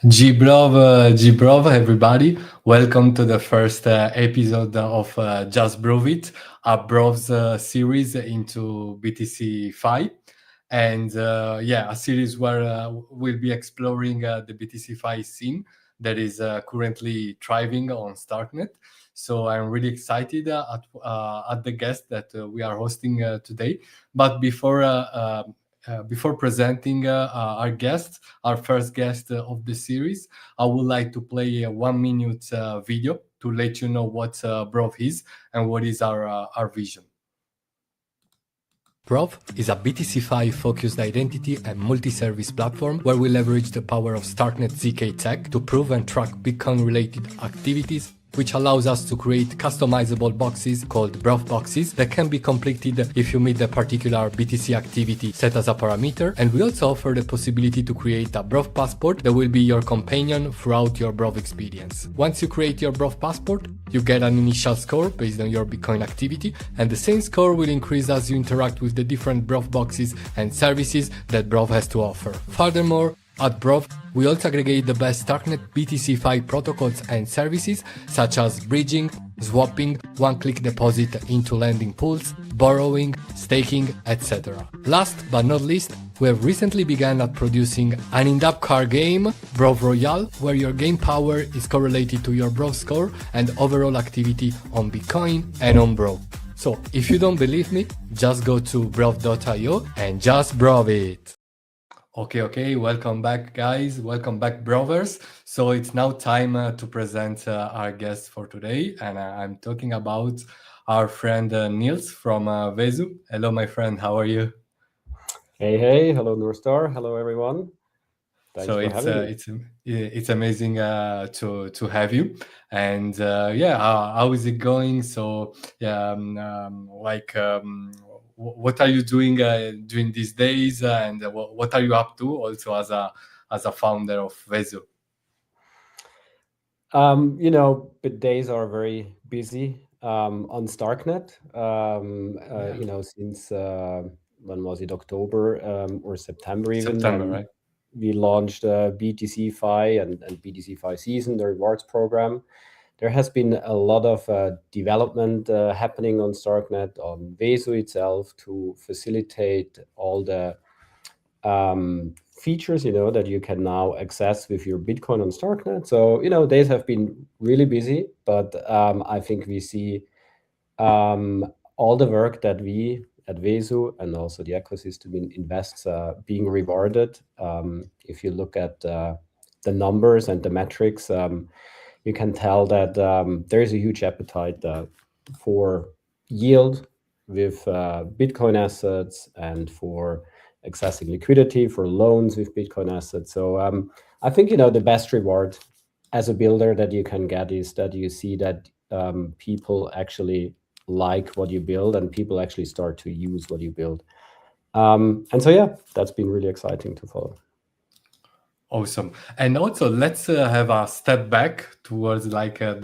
G Brove, everybody. Welcome to the first episode of Just Brove It, a Brove's series into BTCFi. And a series where we'll be exploring the BTCFi scene that is currently thriving on Starknet. So I'm really excited at the guest that we are hosting today. But before presenting our guest, our first guest of the series, I would like to play a 1 minute video to let you know what Brove is and what is our vision. Brove is a BTCFi-focused identity and multi-service platform where we leverage the power of Starknet ZK tech to prove and track Bitcoin-related activities, which allows us to create customizable boxes called Brove boxes that can be completed if you meet the particular BTC activity set as a parameter. And we also offer the possibility to create a Brove passport that will be your companion throughout your Brove experience. Once you create your Brove passport, you get an initial score based on your Bitcoin activity, and the same score will increase as you interact with the different Brove boxes and services that Brove has to offer. Furthermore, at Brove, we also aggregate the best Starknet BTCFi protocols and services such as bridging, swapping, one-click deposit into lending pools, borrowing, staking, etc. Last but not least, we have recently begun at producing an in-depth card game, Brove Royale, where your game power is correlated to your Brove score and overall activity on Bitcoin and on Brove. So if you don't believe me, just go to brove.io and just Brove it. Okay. Welcome back, guys. Welcome back, Brovers. So it's now time to present our guest for today. And I'm talking about our friend Niels from Vesu. Hello, my friend. How are you? Hey. Hello, Northstar. Hello, everyone. Thanks So for having me. it's amazing to have you. And how is it going? So what are you doing during these days, and what are you up to also as a founder of Vesu? But days are very busy on Starknet. Since when was it? October or September even, September, when right? we launched BTCFi and BTCFi Season, the rewards program. There has been a lot of development happening on Starknet, on Vesu itself, to facilitate all the features, that you can now access with your Bitcoin on Starknet. So, days have been really busy, but I think we see all the work that we at Vesu and also the ecosystem invests being rewarded. If you look at the numbers and the metrics, you can tell that there is a huge appetite for yield with Bitcoin assets and for accessing liquidity for loans with Bitcoin assets. So I think, the best reward as a builder that you can get is that you see that people actually like what you build and people actually start to use what you build. That's been really exciting to follow. Awesome. And also, let's have a step back towards the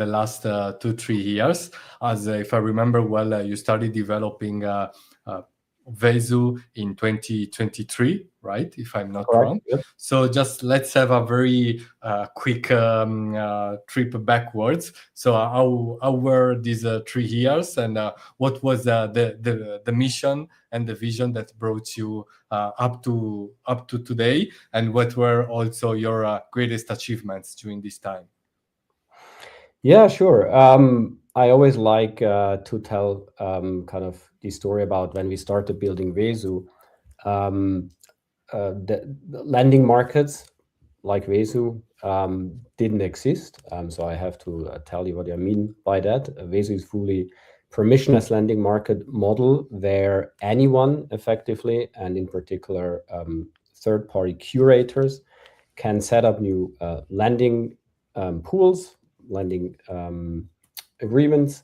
last 2-3 years. As if I remember well, you started developing Vesu in 2023, right? If I'm not Correct. wrong. Yep. So just let's have a very quick trip backwards. So how were these 3 years, and what was the mission and the vision that brought you up to today, and what were also your greatest achievements during this time? Yeah, sure. I always like to tell kind of the story about when we started building Vesu. The lending markets like Vesu didn't exist. So I have to tell you what I mean by that. Vesu is fully permissionless lending market model where anyone effectively, and in particular third-party curators, can set up new lending pools, lending agreements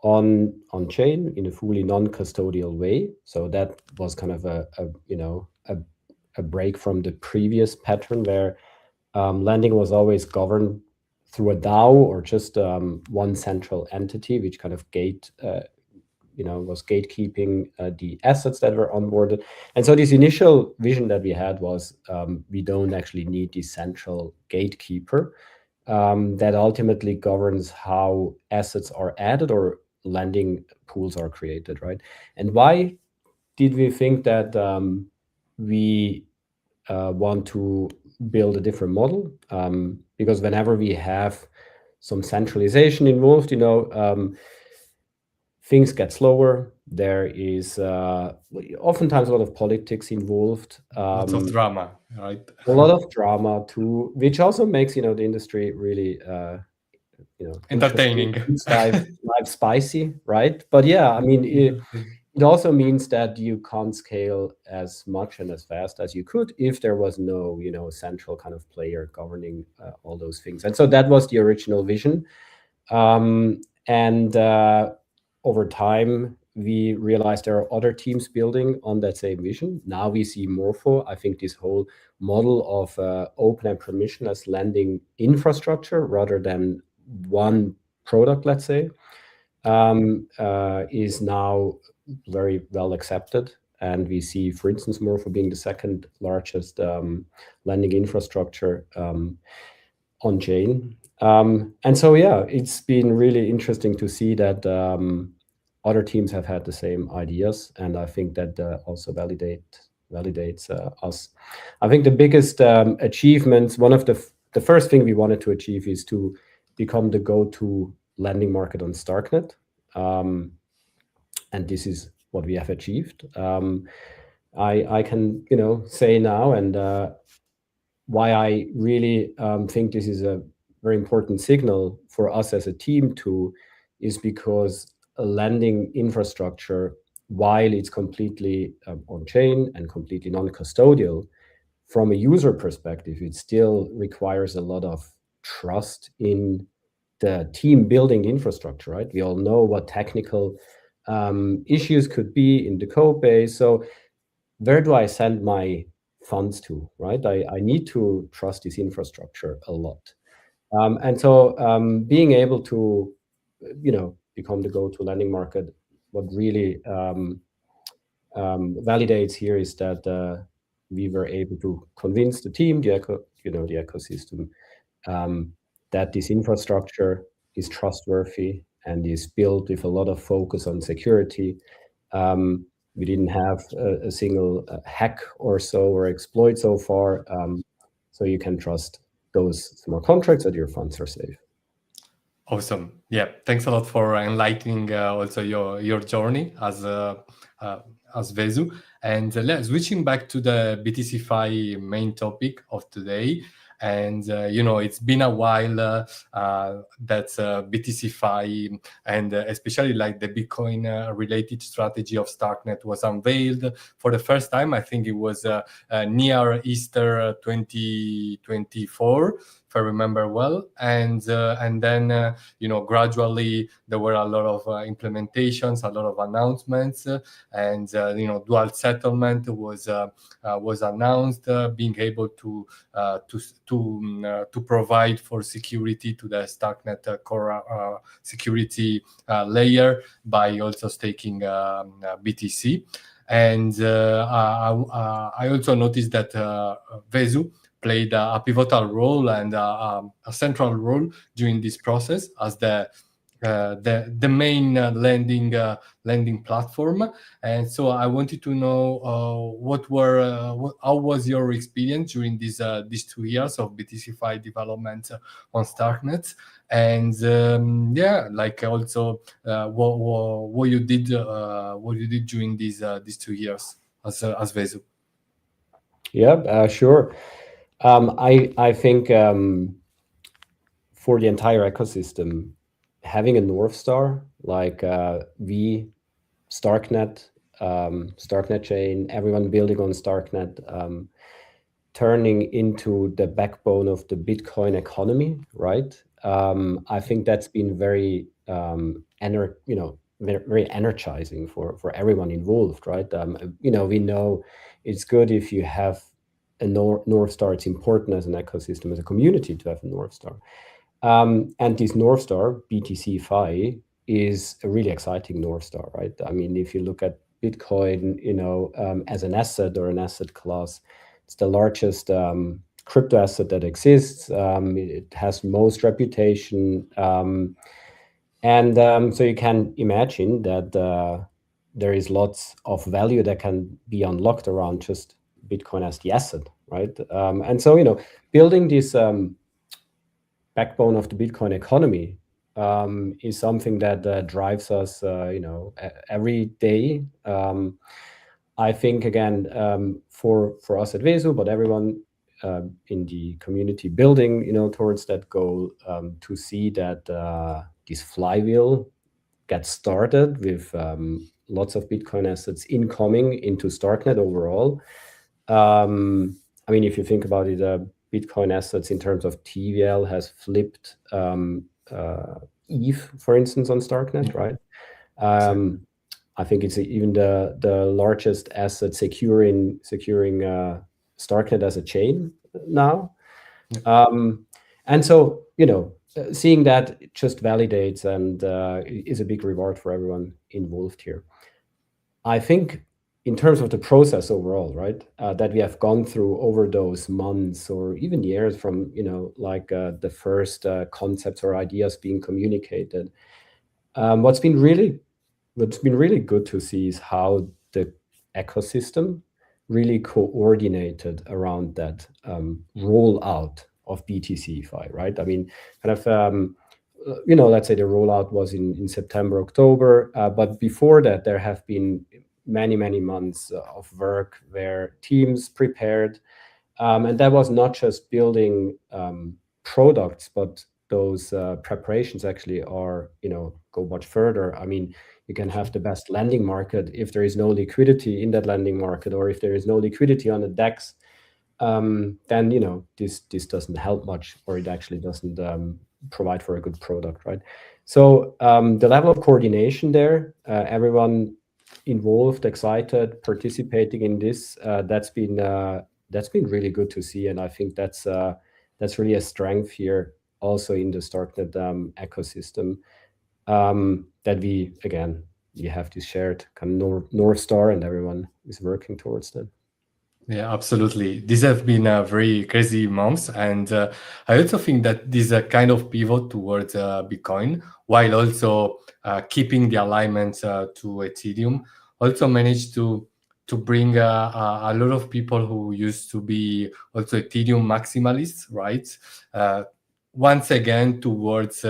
on chain in a fully non-custodial way. So that was kind of a break from the previous pattern where lending was always governed through a DAO or just one central entity, which kind of was gatekeeping the assets that were onboarded. And so this initial vision that we had was we don't actually need this central gatekeeper that ultimately governs how assets are added or lending pools are created, right? And why did we think that we want to build a different model? Because whenever we have some centralization involved, things get slower. There is oftentimes a lot of politics involved. Lots of drama, right? A lot of drama too, which also makes the industry really Entertaining. life spicy, right? But yeah, I mean, it also means that you can't scale as much and as fast as you could if there was no, central kind of player governing all those things. And so that was the original vision. And over time, we realized there are other teams building on that same vision. Now we see Morpho. I think this whole model of open and permissionless lending infrastructure rather than one product, let's say, is now very well accepted. And we see, for instance, Morpho being the second largest lending infrastructure on chain. And so, yeah, it's been really interesting to see that other teams have had the same ideas. And I think that also validates us. I think the biggest achievements, one of the first thing we wanted to achieve is to become the go-to lending market on Starknet. And this is what we have achieved. I can, say now, and why I really think this is a very important signal for us as a team too, is because a lending infrastructure, while it's completely on-chain and completely non-custodial, from a user perspective, it still requires a lot of trust in the team building the infrastructure, right? We all know what technical issues could be in the code base. So where do I send my funds to, right? I need to trust this infrastructure a lot. And so being able to, become the go-to lending market, what really validates here is that we were able to convince the team, the ecosystem, that this infrastructure is trustworthy and is built with a lot of focus on security. We didn't have a single hack or so or exploit so far. So you can trust those smart contracts that your funds are safe. Awesome. Yeah. Thanks a lot for enlightening also your journey as Vesu. And switching back to the BTCFi main topic of today. And, it's been a while that BTCFi and especially like the Bitcoin related strategy of Starknet was unveiled for the first time. I think it was near Easter 2024. If I remember well, and then gradually there were a lot of implementations, a lot of announcements, and dual settlement was announced, being able to provide for security to the Starknet core security layer by also staking BTC, and I also noticed that Vesu played a pivotal role and a central role during this process as the main lending platform. And so I wanted to know how was your experience during these 2 years of BTCFi development on Starknet, and also what you did during these 2 years as Vesu. Yeah, sure. I think for the entire ecosystem, having a North Star like Starknet, Starknet chain, everyone building on Starknet, turning into the backbone of the Bitcoin economy, right? I think that's been very very energizing for everyone involved, right? We know it's good if you have a North Star. It's important as an ecosystem, as a community, to have a North Star. And this North Star, BTCFi, is a really exciting North Star, right? I mean, if you look at Bitcoin, as an asset or an asset class, it's the largest crypto asset that exists. It has most reputation. So you can imagine that there is lots of value that can be unlocked around just Bitcoin as the asset, right? Building this backbone of the Bitcoin economy is something that drives us, every day. I think, again, for us at Vesu, but everyone in the community building, towards that goal, to see that this flywheel gets started with lots of Bitcoin assets incoming into Starknet overall. I mean, if you think about it, Bitcoin assets in terms of TVL has flipped ETH, for instance, on Starknet, right? I think it's even the largest asset securing Starknet as a chain now. Seeing that just validates and is a big reward for everyone involved here. I think in terms of the process overall, right, that we have gone through over those months or even years from, the first concepts or ideas being communicated, what's been really good to see is how the ecosystem really coordinated around that rollout of BTCFi, right? I mean, kind of, let's say the rollout was in September, October, but before that, there have been many months of work where teams prepared, and that was not just building products, but those preparations actually are, go much further. I mean, you can have the best lending market if there is no liquidity in that lending market, or if there is no liquidity on the DEX, then this doesn't help much, or it actually doesn't provide for a good product, right? So the level of coordination there, everyone involved, excited, participating in this, that's been really good to see, and I think that's really a strength here also in the Starknet ecosystem, that we have this shared kind of North Star, and everyone is working towards that. Yeah, absolutely. These have been very crazy months, and I also think that this is a kind of pivot towards Bitcoin, while also keeping the alignment to Ethereum. Also managed to bring a lot of people who used to be also Ethereum maximalists, right? Once again towards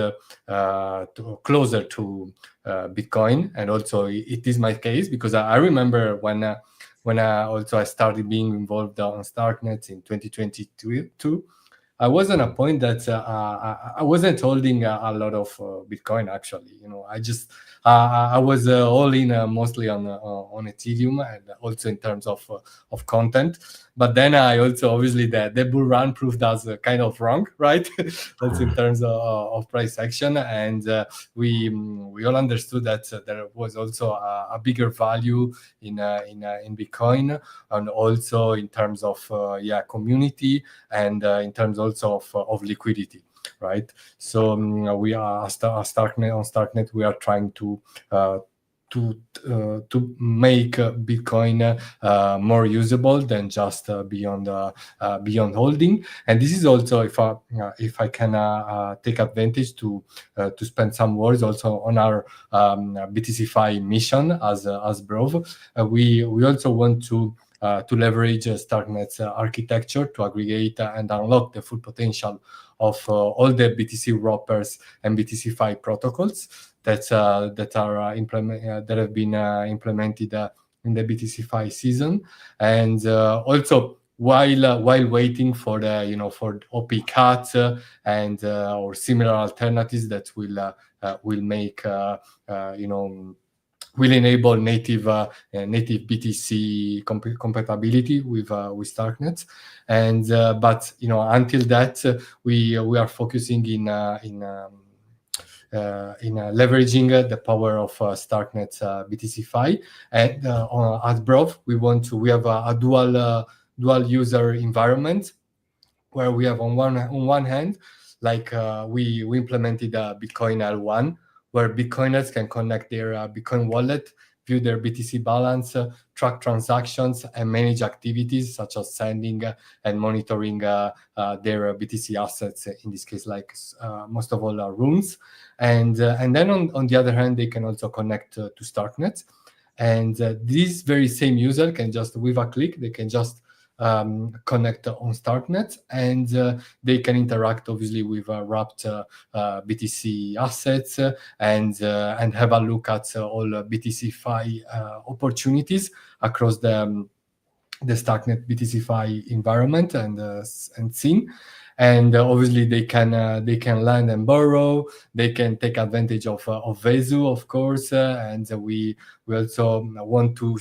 closer to Bitcoin, and also it is my case, because I remember when I started being involved on Starknet in 2022, I was on a point that I wasn't holding a lot of Bitcoin, actually. I was all in mostly on Ethereum, and also in terms of content. But then I also, obviously, the bull run proved us kind of wrong, right? That's in terms of price action, and we all understood that there was also a bigger value in Bitcoin, and also in terms of community, and in terms also of liquidity, right? So we are Starknet. We are trying to make Bitcoin more usable than just beyond holding. And this is also, if I can take advantage to spend some words also on our BTCFi mission as Brove. We also want to leverage Starknet's architecture to aggregate and unlock the full potential of all the BTC wrappers and BTCFi protocols that have been implemented in the BTCFi season, and also while waiting for the for OP cut and or similar alternatives that will make will enable native BTC compatibility with Starknet, and but until that we are focusing in leveraging the power of Starknet BTCFi, and at Brove we have a dual user environment, where we have on one hand, like we implemented Bitcoin L1, where Bitcoiners can connect their Bitcoin wallet, view their BTC balance, track transactions, and manage activities such as sending and monitoring their BTC assets, in this case, like most of all rooms. And then on the other hand, they can also connect to Starknet. And this very same user can just, with a click, they can just connect on Starknet, and they can interact obviously with wrapped BTC assets and have a look at all BTCFi opportunities across the Starknet BTCFi environment and scene. And obviously they can lend and borrow. They can take advantage of Vesu, of course, and we also want to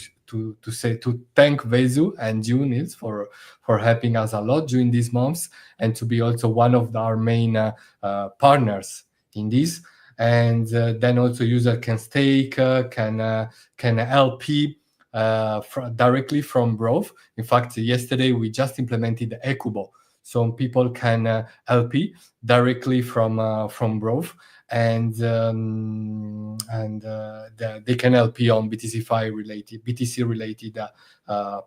thank Vesu and Junils for helping us a lot during these months, and to be also one of our main partners in this. And then also user can stake, can LP directly from Brove. In fact, yesterday we just implemented Ecubo, so people can LP directly from Brove, and they can LP on BTC related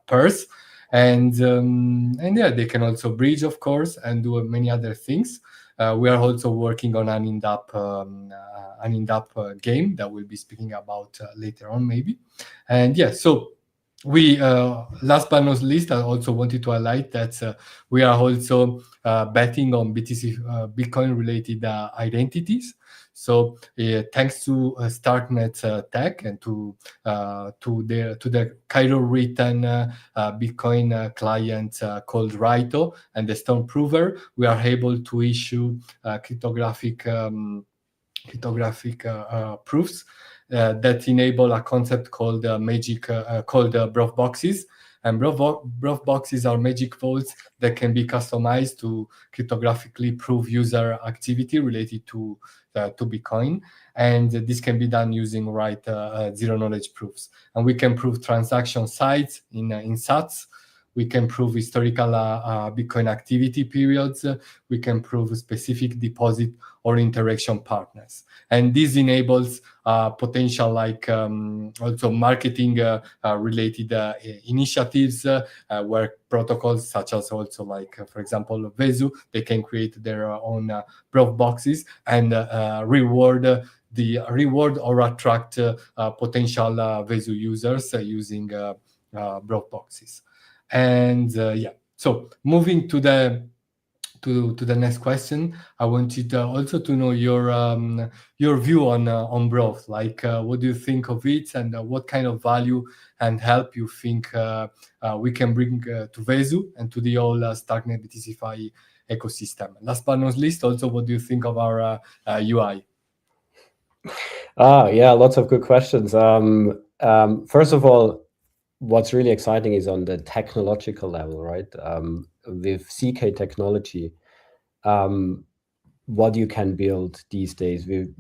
pairs, and yeah, they can also bridge, of course, and do many other things. We are also working on an in-depth game that we'll be speaking about later on, maybe. And yeah, so we last but not least, I also wanted to highlight that we are also betting on Bitcoin related identities. So thanks to Starknet Tech and to the Cairo written Bitcoin client called Raito and the Stone Prover, we are able to issue cryptographic proofs that enable a concept called Brove boxes. And Brove boxes are magic vaults that can be customized to cryptographically prove user activity related to Bitcoin. And this can be done using zero knowledge proofs. And we can prove transaction sites in sats. We can prove historical Bitcoin activity periods. We can prove specific deposit or interaction partners. And this enables potential like also marketing related initiatives where protocols such as also like, for example, Vesu, they can create their own Brove boxes and reward or attract potential Vesu users using Brove boxes. And yeah, so moving to the next question, I wanted also to know your view on Brove. Like, what do you think of it, and what kind of value and help you think we can bring to Vesu and to the whole Starknet BTCFi ecosystem? Last but not least, also, what do you think of our UI? Yeah, lots of good questions. First of all, what's really exciting is on the technological level, right? With CK technology, what you can build these days with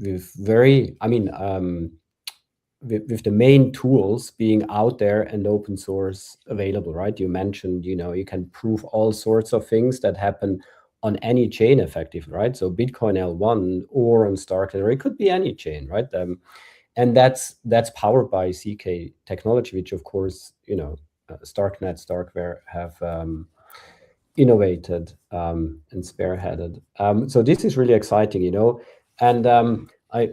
the main tools being out there and open source available, right? You mentioned, you can prove all sorts of things that happen on any chain effectively, right? So Bitcoin L1 or on Starknet, or it could be any chain, right? And that's powered by CK technology, which of course, Starknet, Starkware have innovated and spearheaded. So this is really exciting, And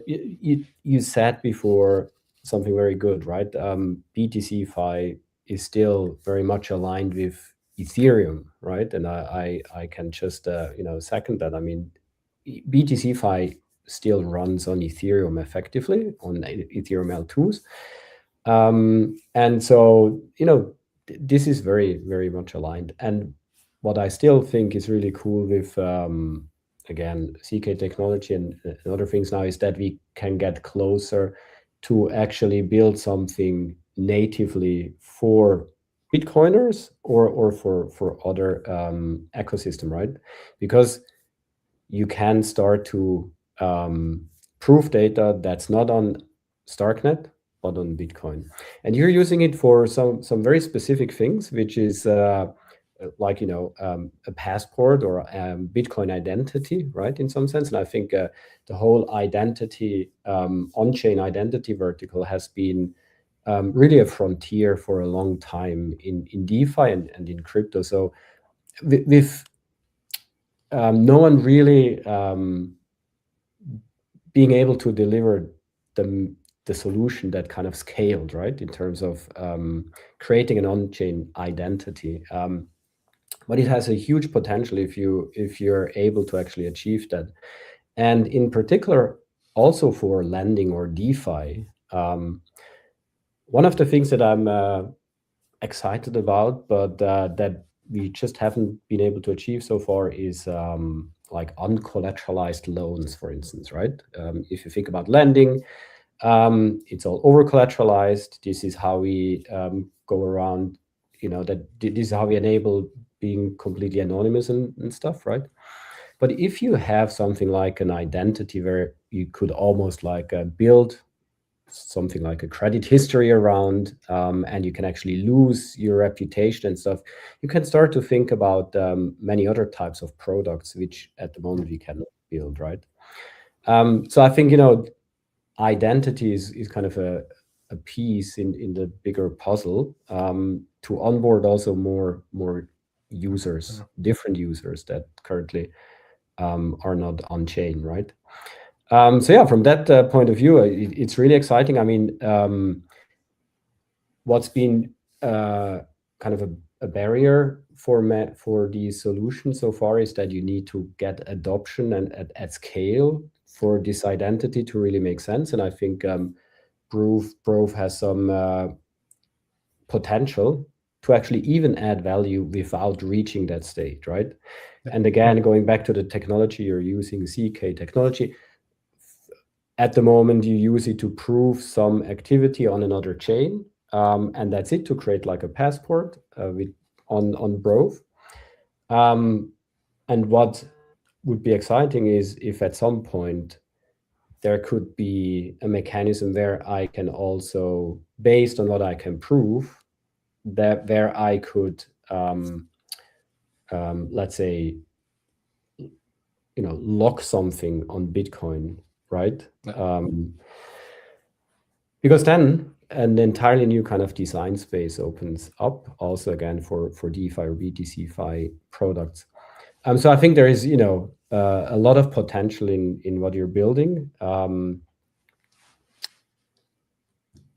you said before something very good, right? BTCFi is still very much aligned with Ethereum, right? And I can just second that. I mean, BTCFi still runs on Ethereum effectively, on Ethereum L2s. And so, this is very, very much aligned. And what I still think is really cool with, again, CK technology and other things now is that we can get closer to actually build something natively for Bitcoiners or for other ecosystem, right? Because you can start to prove data that's not on Starknet, but on Bitcoin. And you're using it for some very specific things, which is like, a passport or Bitcoin identity, right? In some sense. And I think the whole identity, on-chain identity vertical has been really a frontier for a long time in DeFi and in crypto. So with no one really being able to deliver the solution that kind of scaled, right, in terms of creating an on-chain identity. But it has a huge potential if you're able to actually achieve that. And in particular, also for lending or DeFi, one of the things that I'm excited about, but that we just haven't been able to achieve so far is like uncollateralized loans, for instance, right? If you think about lending, it's all over collateralized. This is how we go around, that this is how we enable being completely anonymous and stuff, right? But if you have something like an identity where you could almost like build something like a credit history around, and you can actually lose your reputation and stuff, you can start to think about many other types of products, which at the moment we cannot build, right? So I think, identity is kind of a piece in the bigger puzzle to onboard also more users, different users that currently are not on chain, right? So yeah, from that point of view, it's really exciting. I mean, what's been kind of a barrier for these solutions so far is that you need to get adoption and at scale for this identity to really make sense. And I think Brove has some potential to actually even add value without reaching that state, right? Yeah. And again, going back to the technology you're using, ZK technology, at the moment you use it to prove some activity on another chain, and that's it, to create like a passport on Brove. And what would be exciting is if at some point there could be a mechanism where I can also, based on what I can prove, that where I could, let's say, lock something on Bitcoin, right? Yeah. Because then an entirely new kind of design space opens up also again for DeFi or BTCFi products. So I think there is, a lot of potential in what you're building.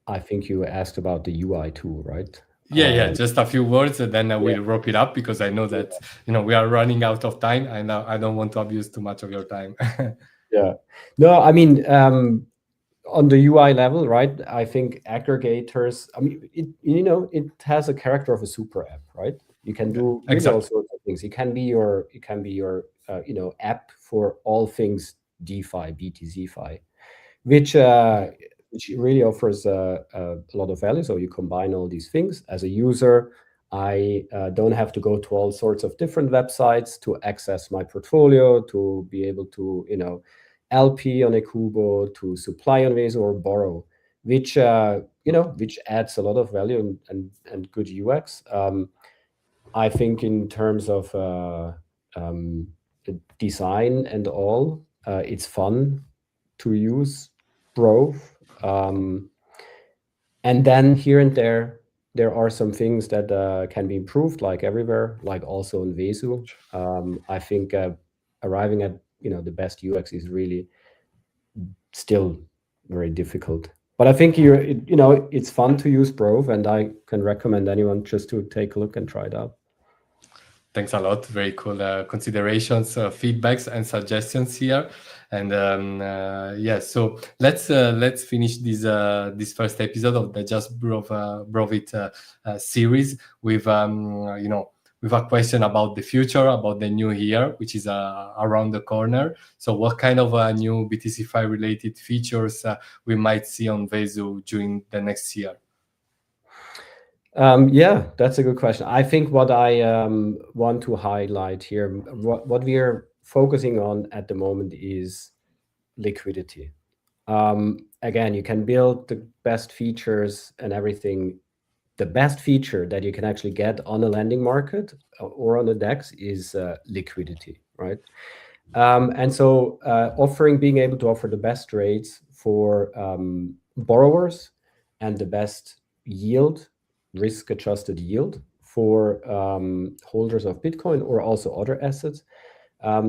I think you asked about the UI too, right? Yeah, just a few words, and then we'll wrap it up, because I know that we are running out of time, and I don't want to abuse too much of your time. Yeah, no, I mean, on the UI level, right? I think aggregators, I mean, it has a character of a super app, right? You can do really all sorts of things. It can be your app for all things DeFi, BTCFi, which really offers a lot of value. So you combine all these things. As a user, I don't have to go to all sorts of different websites to access my portfolio, to be able to, LP on a Kubo, to supply on Vesu, or borrow, which which adds a lot of value and good UX. I think in terms of the design and all, it's fun to use Brove. And then here and there are some things that can be improved, like everywhere, like also in Vesu. I think arriving at the best UX is really still very difficult. But I think it's fun to use Brove, and I can recommend anyone just to take a look and try it out. Thanks a lot. Very cool considerations, feedbacks, and suggestions here. And so let's finish this first episode of the Just Brove It series with with a question about the future, about the new year, which is around the corner. So what kind of new BTCFi related features we might see on Vesu during the next year? Yeah, that's a good question. I think what I want to highlight here, what we are focusing on at the moment is liquidity. Again, you can build the best features and everything the best feature that you can actually get on a lending market or on a DEX is liquidity, right? And so being able to offer the best rates for borrowers and the best yield, risk-adjusted yield for holders of Bitcoin or also other assets.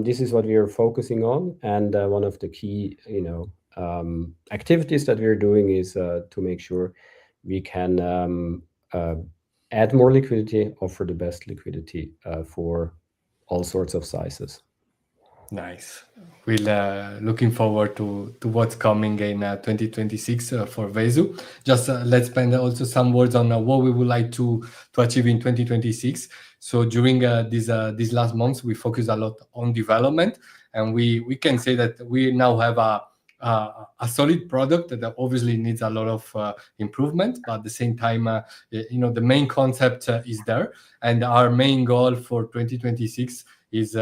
This is what we are focusing on, and one of the key, activities that we're doing is to make sure we can add more liquidity, offer the best liquidity for all sorts of sizes. Nice. We'll looking forward to what's coming in 2026 for Vesu. Just let's spend also some words on what we would like to achieve in 2026. So during these last months, we focus a lot on development, and we can say that we now have a solid product that obviously needs a lot of improvement, but at the same time, the main concept is there, and our main goal for 2026 is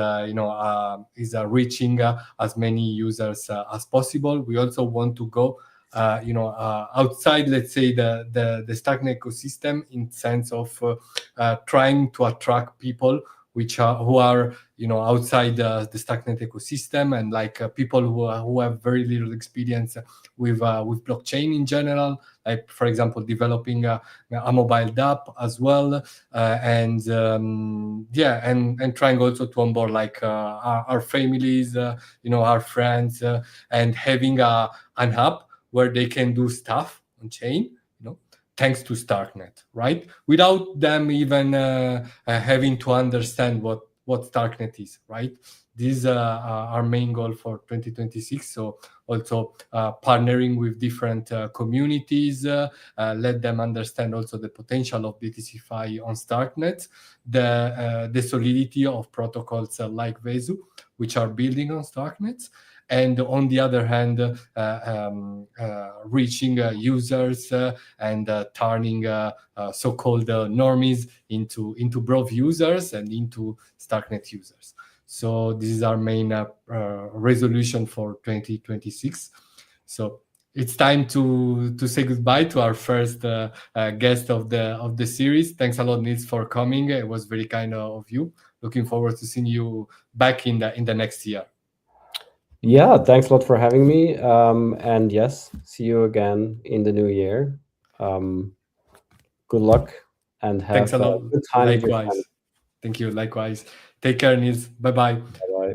reaching as many users as possible. We also want to go outside, let's say, the Starknet ecosystem, in sense of trying to attract people who are outside the Starknet ecosystem, and like people who have very little experience with blockchain in general, like, for example, developing a mobile app as well, and trying also to onboard like our families, our friends, and having an app where they can do stuff on chain, thanks to Starknet, right? Without them even having to understand what Starknet is, right? This is our main goal for 2026. So also partnering with different communities, let them understand also the potential of BTCFi on Starknet, the solidity of protocols like Vesu, which are building on Starknet, and on the other hand, reaching users and turning so-called normies into Brove users and into Starknet users. So this is our main resolution for 2026. So it's time to say goodbye to our first guest of the series. Thanks a lot, Nils, for coming. It was very kind of you. Looking forward to seeing you back in the next year. Yeah, thanks a lot for having me. And yes, see you again in the new year. Good luck and have Thanks a lot. good time. Likewise. Thank you. Likewise. Take care, Nils. Bye-bye. Bye-bye.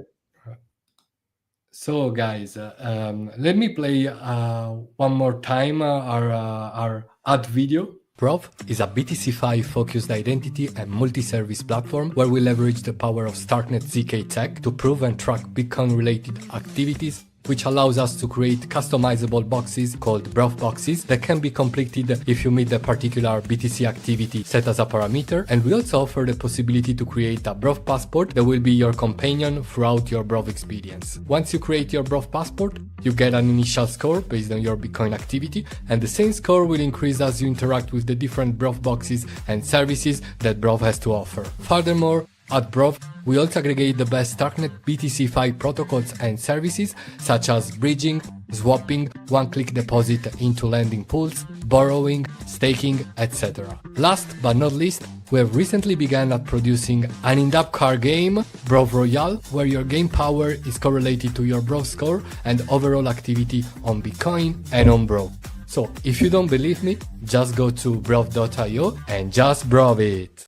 So, guys, let me play one more time our ad video. Brove is a BTCFi-focused identity and multi-service platform where we leverage the power of Starknet ZK tech to prove and track Bitcoin-related activities, which allows us to create customizable boxes called Brove boxes that can be completed if you meet the particular BTC activity set as a parameter. And we also offer the possibility to create a Brove passport that will be your companion throughout your Brove experience. Once you create your Brove passport, you get an initial score based on your Bitcoin activity, and the same score will increase as you interact with the different Brove boxes and services that Brove has to offer. Furthermore, at Brove, we also aggregate the best Starknet BTCFi protocols and services such as bridging, swapping, one-click deposit into lending pools, borrowing, staking, etc. Last but not least, we have recently begun at producing an in-depth card game, Brove Royale, where your game power is correlated to your Brove score and overall activity on Bitcoin and on Brove. So if you don't believe me, just go to brove.io and just Brove it.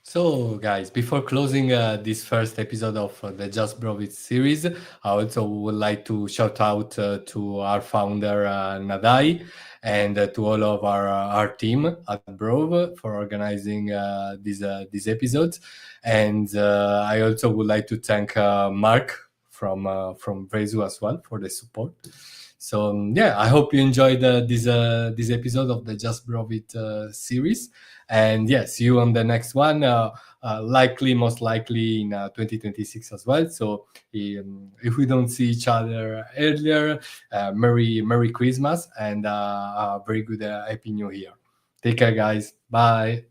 So, guys, before closing this first episode of the Just Brove It series, I also would like to shout out to our founder, Nadai, and to all of our team at Brove for organizing these episodes. And I also would like to thank Mark from Vesu as well for the support. So I hope you enjoyed this episode of the Just Brove It series. And see you on the next one, most likely in 2026 as well. So if we don't see each other earlier, Merry Christmas and a very good Happy New Year. Take care, guys. Bye.